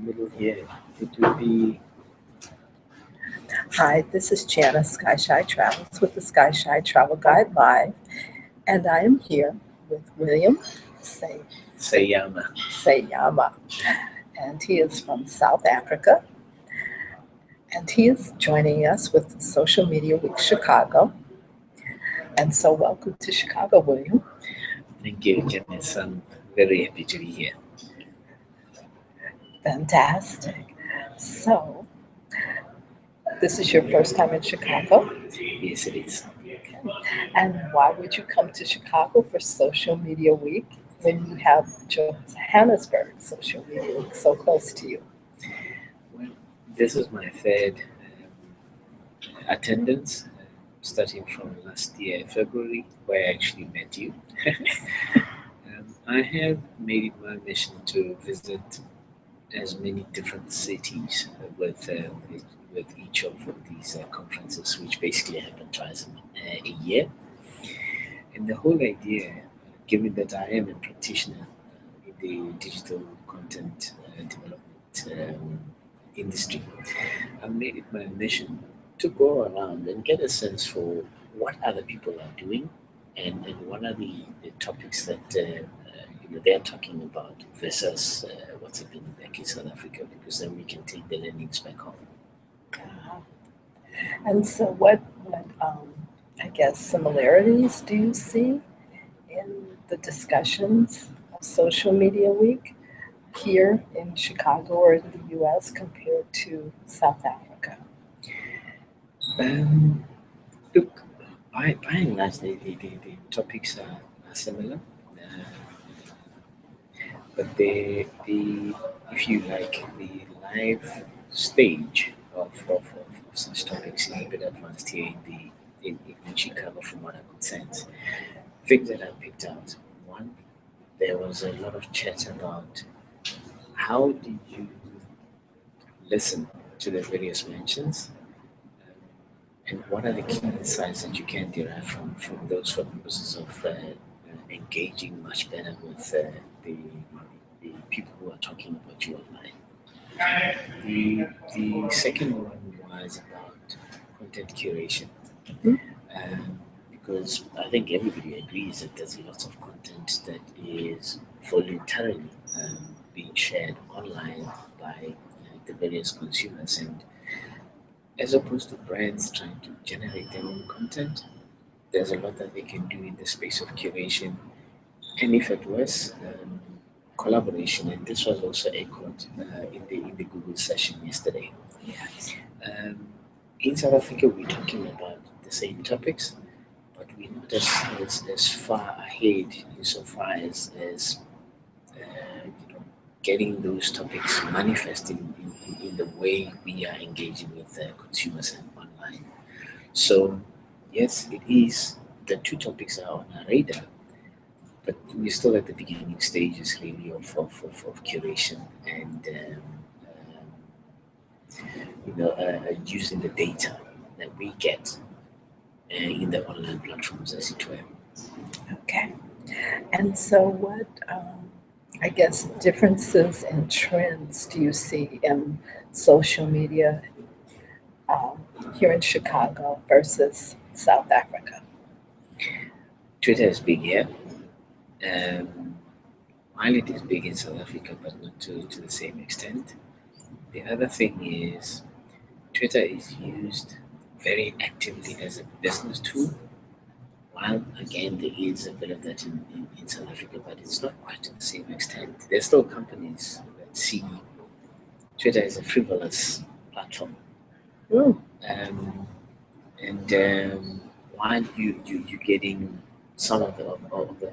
Middle here, it would be Hi, this is Janice Skychi Travels with the Skychi Travel Guide Live, and I am here with William Seyama. Seyama, and he is from South Africa, and he is joining us with Social Media Week Chicago. And so, welcome to Chicago, William. Thank you, Janice. I'm very happy to be here. Fantastic. So, this is your first time in Chicago? Yes, it is. Okay. And why would you come to Chicago for Social Media Week when you have Johannesburg Social Media Week so close to you? Well, this is my third attendance, starting from last year, February, where I actually met you. I have made it my mission to visit as many different cities with each of these conferences, which basically happen twice a year. And the whole idea, given that I am a practitioner in the digital content development industry, I've made it my mission to go around and get a sense for what other people are doing and what are the topics that they're talking about versus what's happening back in South Africa, because then we can take the learnings back home. Uh, And so, what I guess, similarities do you see in the discussions of Social Media Week here in Chicago or in the US compared to South Africa? Um, Look, by and large, the topics are similar, but the if you like, the live stage of such topics is a bit advanced here in Chicago, from what I could sense. Things that I picked out: one, there was a lot of chat about how did you listen to the various mentions, and what are the key insights that you can derive from those for purposes of engaging much better with the people who are talking about you online. The second one was about content curation, Mhm. because I think everybody agrees that there's lots of content that is voluntarily being shared online by the various consumers, and as opposed to brands trying to generate their own content, there's a lot that they can do in the space of curation, and if it was collaboration. And this was also echoed in the Google session yesterday. Yes. Um, in South Africa, we're talking about the same topics, but we're not as far ahead insofar as getting those topics manifesting in the way we are engaging with consumers and online. So, yes, it is. The two topics are on our radar, but we're still at the beginning stages, really, of curation and using the data that we get in the online platforms, as it were. Okay. And so, I guess, differences and trends do you see in social media um, here in Chicago versus South Africa? Twitter is big here. Um, while it is big in South Africa, but not to the same extent. The other thing is Twitter is used very actively as a business tool, while again there is a bit of that in South Africa, but it's not quite to the same extent. There's still companies that see Twitter as a frivolous platform. Mm. Um, and while you're getting some of the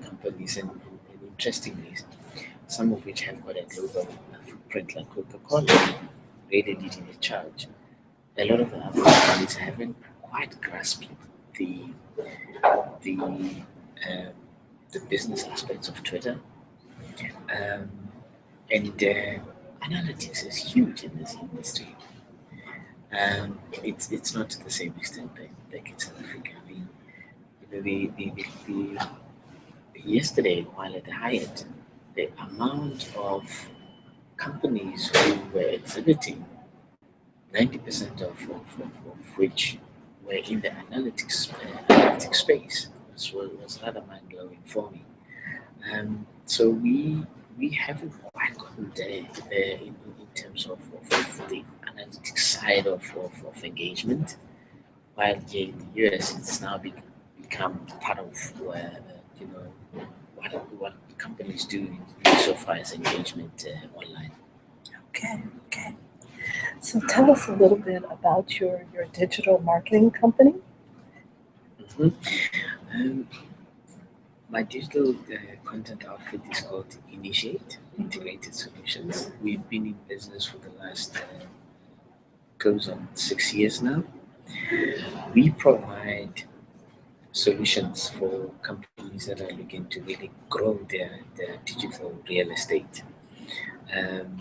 companies, and interestingly, some of which have got a global footprint like Coca-Cola, rated it in the charge. A lot of the other companies haven't quite grasped the the business aspects of Twitter, um, and analytics is huge in this industry. It's not to the same extent back in South Africa. I mean, yesterday while at the Hyatt, the amount of companies who were exhibiting, 90% of which were in the analytics space, was rather mind blowing for me. So we haven't quite gotten there in terms of the analytics side of engagement. While here in the US, it's now become part of where you know what companies do so far as engagement online. Okay, okay. So tell us a little bit about your digital marketing company. Mhm. Um, my digital content outfit is called Initiate Integrated Solutions. We've been in business for the last close on 6 years now. We provide solutions for companies that are looking to really grow their digital real estate. Um,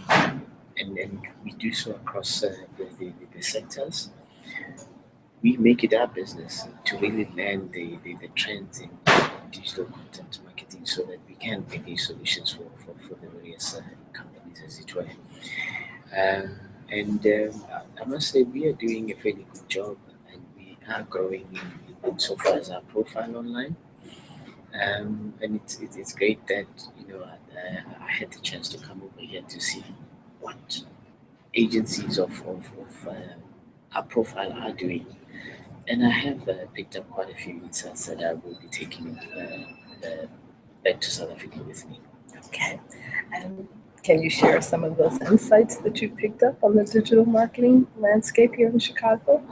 and we do so across the sectors. We make it our business to really learn the trends in digital content marketing so that we can make these solutions for the various companies, as it were. Um, and I must say, we are doing a fairly good job, and we are growing in so far as our profile online. And it's great that I had the chance to come over here to see what agencies of our profile are doing, and I have picked up quite a few insights that I will be taking back to South Africa with me. Okay. And can you share some of those insights that you picked up on the digital marketing landscape here in Chicago?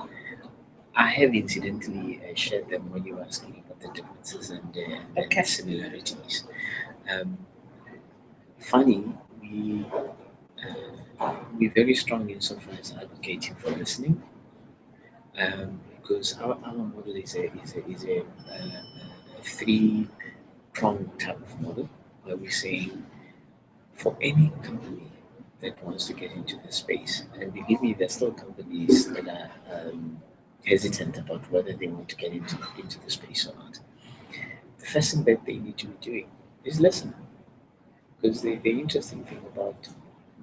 I have incidentally shared them when you were asking about the differences Okay. and similarities. Um, Funny, we're very strong insofar as advocating for listening, because our model is a three pronged type of model where we say for any company that wants to get into the space, and believe me, there's still companies that are hesitant about whether they want to get into the space or not. The first thing that they need to be doing is listen. Because the interesting thing about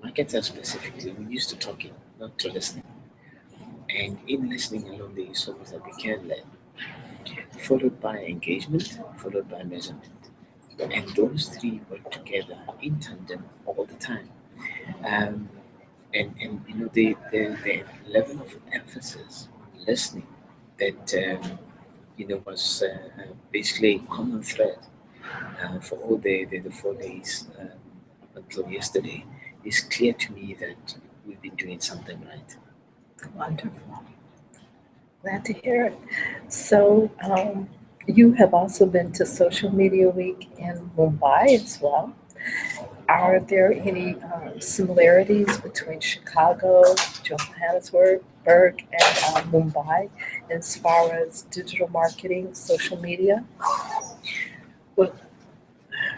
marketers specifically, we used to talking, not to listening. And in listening alone, there is so much that we can learn, followed by engagement, followed by measurement. And those three work together in tandem all the time. Um, and the level of emphasis on listening that was basically a common thread for all the 4 days up until yesterday, it's clear to me that we've been doing something right. Wonderful. Glad to hear it. So, you have also been to Social Media Week in Mumbai as well. Are there any similarities between Chicago, Johannesburg, and Mumbai as far as digital marketing, social media? Well,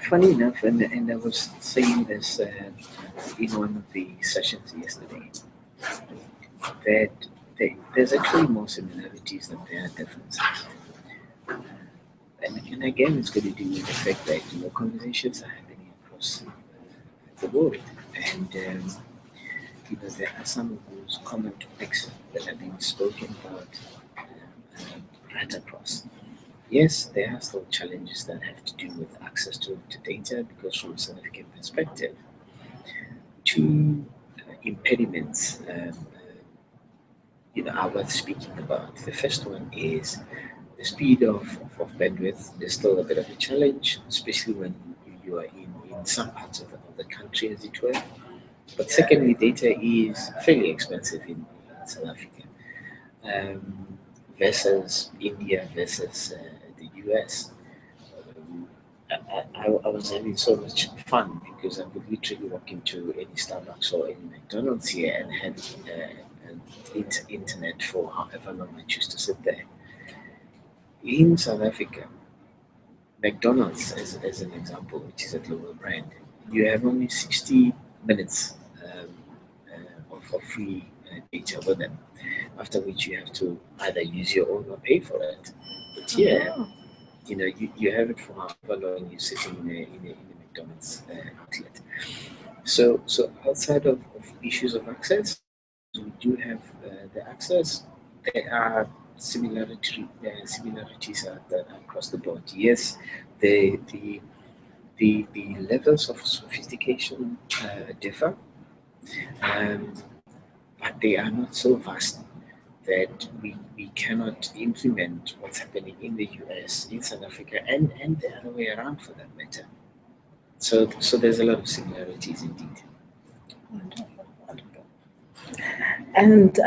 funny enough, and I was saying this in one of the sessions yesterday, that there's actually more similarities than there are differences. And again, it's going to do with the fact that conversations are happening across the world, and there are some of those common topics that have been spoken about right across. Yes, there are still challenges that have to do with access to data, because from a South African perspective, two impediments are worth speaking about. The first one is the speed of bandwidth. There's still a bit of a challenge, especially when you are in some parts of the country, as it were. But secondly, data is fairly expensive in South Africa, versus India, versus the US. I was having so much fun because I could literally walk into any Starbucks or any McDonald's here and have internet for however long I choose to sit there. In South Africa, McDonald's, as an example, which is a global brand, you have only 60 minutes of free data with them, after which you have to either use your own or pay for it. But here, Oh, you have it for however long you're sitting in a McDonald's outlet. So outside of issues of access, we do have the access. There are similarities across the board. Yes, the levels of sophistication differ, um, but they are not so vast that we cannot implement what's happening in the US, in South Africa, and the other way around for that matter. So there's a lot of similarities indeed. Wonderful, wonderful. And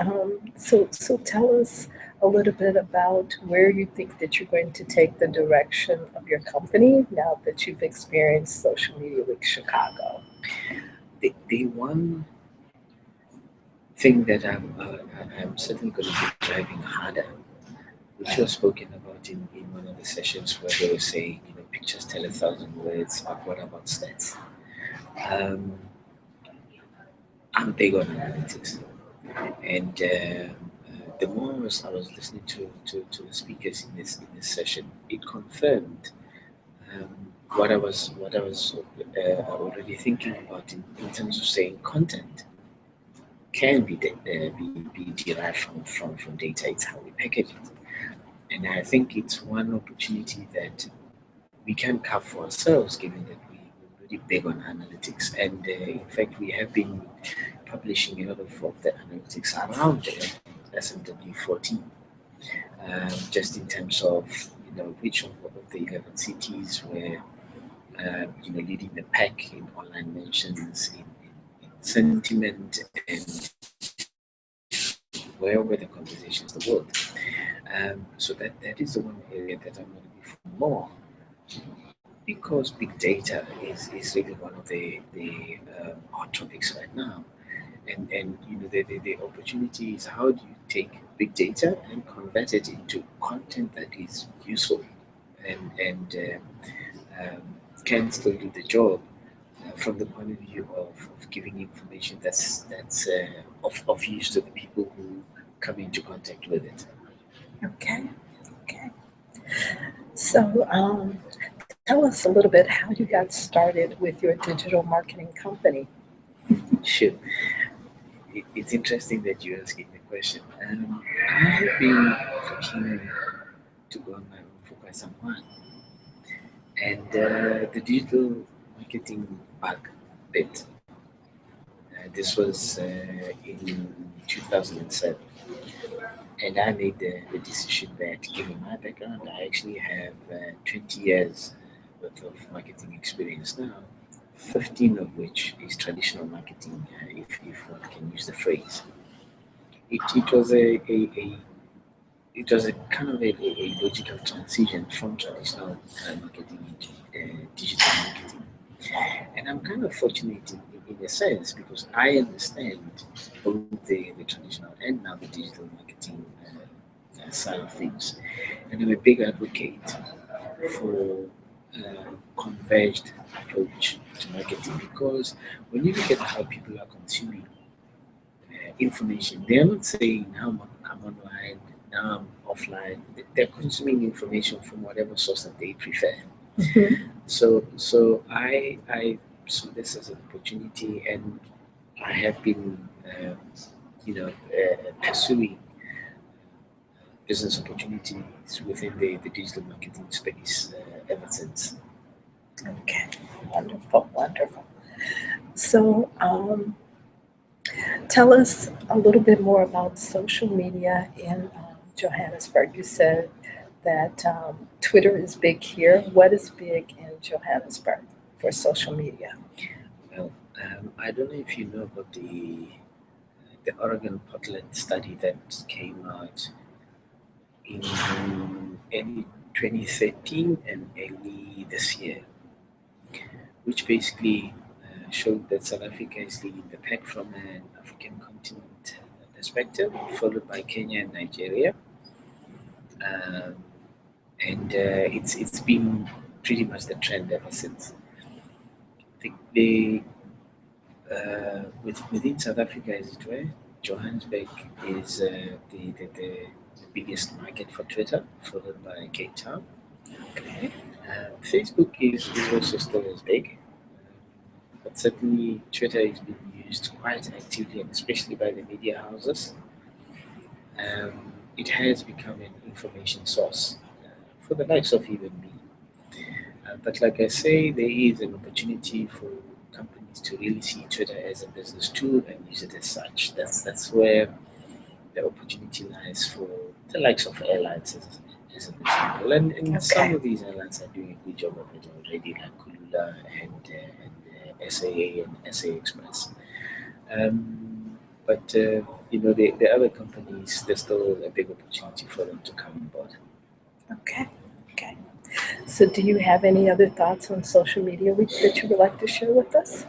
so tell us a little bit about where you think that you're going to take the direction of your company now that you've experienced Social Media Week Chicago. The one thing that I'm certainly going to be driving harder, which was spoken about in one of the sessions where they were saying, pictures tell 1,000 words, but what about stats? Um, I'm big on analytics, and the more I was listening to the speakers in this session, it confirmed what I was already thinking about in terms of saying content can be derived from data. It's how we package it, and I think it's one opportunity that we can carve for ourselves, given that we're really big on analytics, and in fact we have been publishing a lot of the analytics around the SMW 14, just in terms of which of the 11 cities were leading the pack in online mentions, in sentiment, and where were the conversations the world. So that is the one area that I'm going to be for more, because big data is really one of the hot topics right now. And the opportunity is, how do you take big data and convert it into content that is useful and can still do the job from the point of view of giving information that's of use to the people who come into contact with it. Okay, okay. So tell us a little bit how you got started with your digital marketing company. Sure. It's interesting that you're asking the question. I have been looking to go on my own for quite some time, and the digital marketing bug bit. This was in 2007, and I made the decision that, given my background, I actually have 20 years worth of marketing experience now, 15 of which is traditional marketing, if one can use the phrase. It was a it was a kind of a logical transition from traditional marketing into digital marketing. And I'm kind of fortunate in a sense, because I understand both the traditional and now the digital marketing side of things. And I'm a big advocate for converged approach to marketing, because when you look at how people are consuming information, they're not saying, now I'm online, now I'm offline. They're consuming information from whatever source that they prefer. Mhm. So I saw this as an opportunity, and I have been, pursuing business opportunities within the digital marketing space ever since. Okay, wonderful, wonderful. So tell us a little bit more about social media in Johannesburg. You said that Twitter is big here. What is big in Johannesburg for social media? Well, I don't know if you know about the Oregon Portland study that came out in early 2013 and early this year, which basically showed that South Africa is leading the pack from an African continent perspective, followed by Kenya and Nigeria. Um, and it's been pretty much the trend ever since. Within South Africa, as it were, Johannesburg is the biggest market for Twitter, followed by Cape Town. Okay. Facebook is also still as big, but but certainly Twitter is being used quite actively, and especially by the media houses. It has become an information source for the likes of even me. But like I say, there is an opportunity for companies to really see Twitter as a business tool and use it as such. That's where the opportunity lies for the likes of airlines as an example. And some Okay. of these airlines are doing a good job of it already, like Kulula and SAA and SA Express. But the other companies, there's still a big opportunity for them to come on board. Okay. Okay. So, do you have any other thoughts on Social Media Week that you would like to share with us?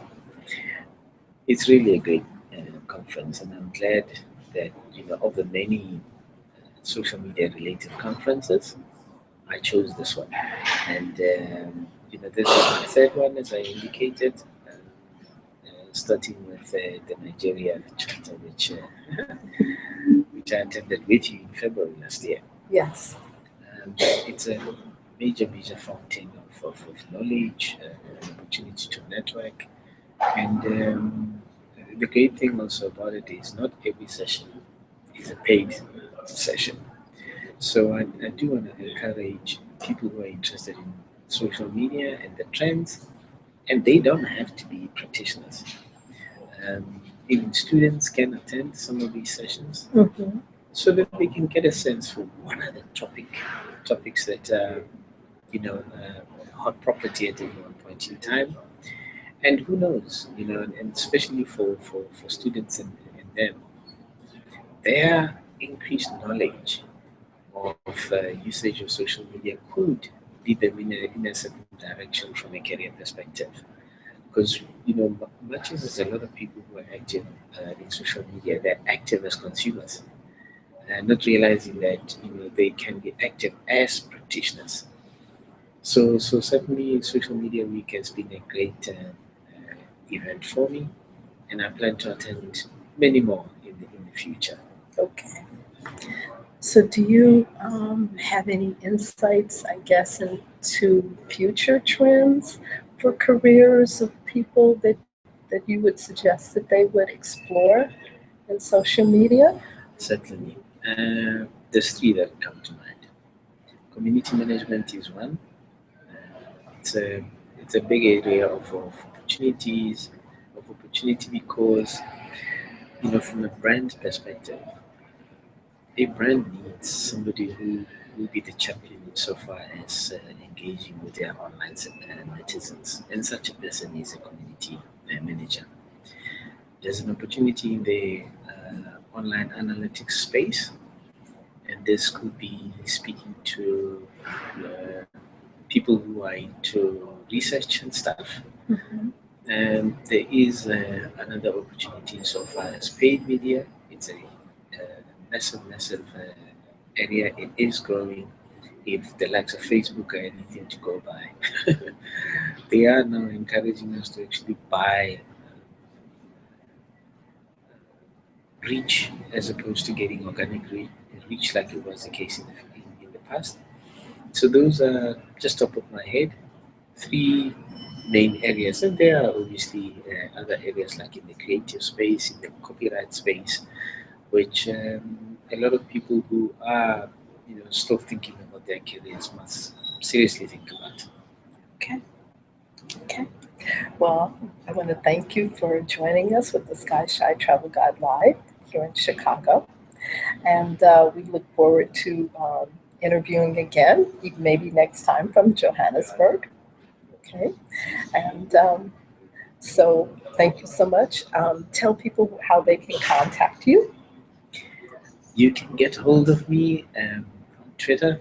It's really a great conference, and I'm glad that of the many social media related conferences, I chose this one. And this is my third one, as I indicated, starting with the Nigeria chapter, which I attended with you in February last year. Yes. It's a major fountain of knowledge, an opportunity to network. And the great thing also about it is not every session is a paid session. So I do want to encourage people who are interested in social media and the trends, and they don't have to be practitioners. Even students can attend some of these sessions Mm-hmm. so that they can get a sense for what are the topics that hot property at any one point in time. And who knows, and especially for students and them, their increased knowledge of usage of social media could lead them in a certain direction from a career perspective. Because, much as there's a lot of people who are active in social media, they're active as consumers, and not realizing that they can be active as practitioners. So certainly, Social Media Week has been a great event for me, and I plan to attend many more in the future. Okay. So, do you have any insights, I guess, into future trends for careers of people that you would suggest that they would explore in social media? Certainly, there's three that come to mind. Community management is one. It's a big area of opportunity because from a brand perspective, a brand needs somebody who will be the champion insofar as engaging with their online netizens, and such a person is a community manager. There's an opportunity in the online analytics space, and this could be speaking to uh, people who are into research and stuff. Mm-hmm. And there is another opportunity insofar as paid media. It's a massive area. It is growing. If the likes of Facebook are anything to go by, they are now encouraging us to actually buy reach as opposed to getting organic reach like it was the case in the past. So those are just top of my head three main areas, and there are obviously other areas like in the creative space, in the copyright space, which a lot of people who are still thinking about their careers must seriously think about. Okay. Okay. Well, I want to thank you for joining us with the Skychi Travel Guide Live here in Chicago. And we look forward to interviewing again, maybe next time from Johannesburg. Okay. And so thank you so much. Tell people how they can contact you. You can get hold of me on Twitter.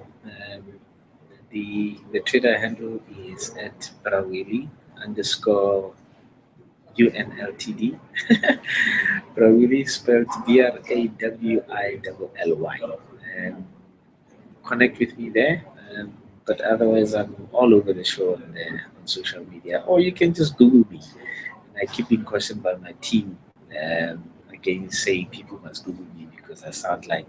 The Twitter handle is at Brawili underscore UNLTD. Brawili spelled BRAWILLY. Um, Connect with me there. But otherwise, I'm all over the show on social media. Or you can just Google me. And I keep being questioned by my team. Again, saying people must Google me because I sound like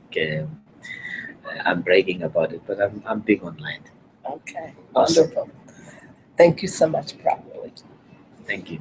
I'm bragging about it. But I'm big online. Okay. Awesome. Wonderful. Thank you so much, Broccoli. Thank you.